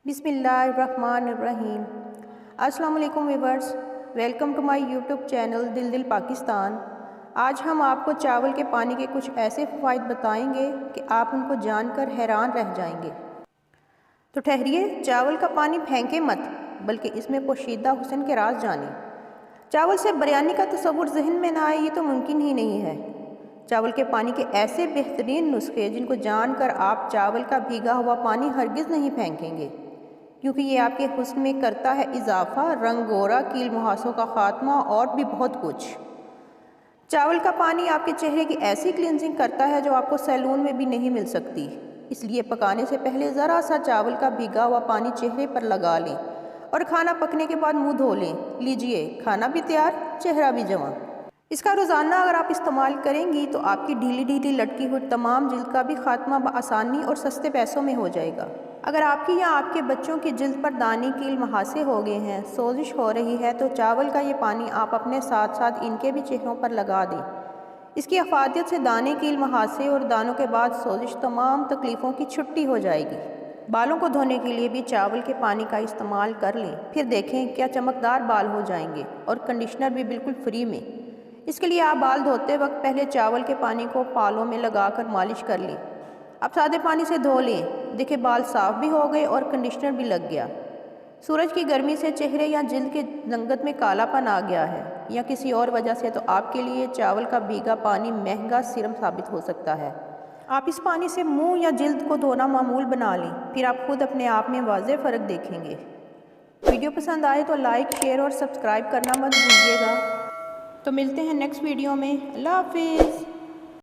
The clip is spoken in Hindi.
बिस्मिल्लाहिर्रहमानिर्रहीम। अस्सलाम वालेकुम viewers, welcome to my YouTube channel Dil Pakistan. आज हम आपको चावल के पानी के कुछ ऐसे फ़वाइद बताएंगे कि आप उनको जानकर हैरान रह जाएंगे। तो ठहरिए, चावल का पानी फेंके मत, बल्कि इसमें पोशीदा हुस्न के राज जानें। चावल से बिरयानी का तस्वुर जहन में ना आए, ये तो मुमकिन ही नहीं है। चावल के पानी के ऐसे बेहतरीन नुस्खे जिनको जानकर आप चावल का भीगा हुआ पानी हरगिज़ नहीं फेंकेंगे, क्योंकि ये आपके हुस्न में करता है इजाफा, रंग गोरा, कील मुहासों का खात्मा और भी बहुत कुछ। चावल का पानी आपके चेहरे की ऐसी क्लिनजिंग करता है जो आपको सैलून में भी नहीं मिल सकती। इसलिए पकाने से पहले ज़रा सा चावल का भीगा हुआ पानी चेहरे पर लगा लें और खाना पकने के बाद मुंह धो लें। लीजिए, खाना भी तैयार, चेहरा भी जमा। इसका रोज़ाना अगर आप इस्तेमाल करेंगी तो आपकी ढीली ढीली लटकी हुई तमाम जिल्द का भी खात्मा आसानी और सस्ते पैसों में हो जाएगा। अगर आपकी या आपके बच्चों की जिल्द पर दाने, कील, मुहासे हो गए हैं, सोजिश हो रही है, तो चावल का ये पानी आप अपने साथ साथ इनके भी चेहरों पर लगा दें। इसकी अफादियत से दाने, कील, मुहासे और दानों के बाद सोजिश, तमाम तकलीफ़ों की छुट्टी हो जाएगी। बालों को धोने के लिए भी चावल के पानी का इस्तेमाल कर लें, फिर देखें क्या चमकदार बाल हो जाएंगे, और कंडीशनर भी बिल्कुल फ्री में। इसके लिए आप बाल धोते वक्त पहले चावल के पानी को बालों में लगाकर मालिश कर लें। अब सादे पानी से धो लें। देखिए, बाल साफ़ भी हो गए और कंडीशनर भी लग गया। सूरज की गर्मी से चेहरे या जिल्द के रंगत में कालापन आ गया है या किसी और वजह से, तो आपके लिए चावल का भीगा पानी महंगा सीरम साबित हो सकता है। आप इस पानी से मुंह या जिल्द को धोना मामूल बना लें, फिर आप खुद अपने आप में वाज़ेह फ़र्क देखेंगे। वीडियो पसंद आए तो लाइक, शेयर और सब्सक्राइब करना मत भूलिएगा। तो मिलते हैं नेक्स्ट वीडियो में। अल्लाह हाफिज़।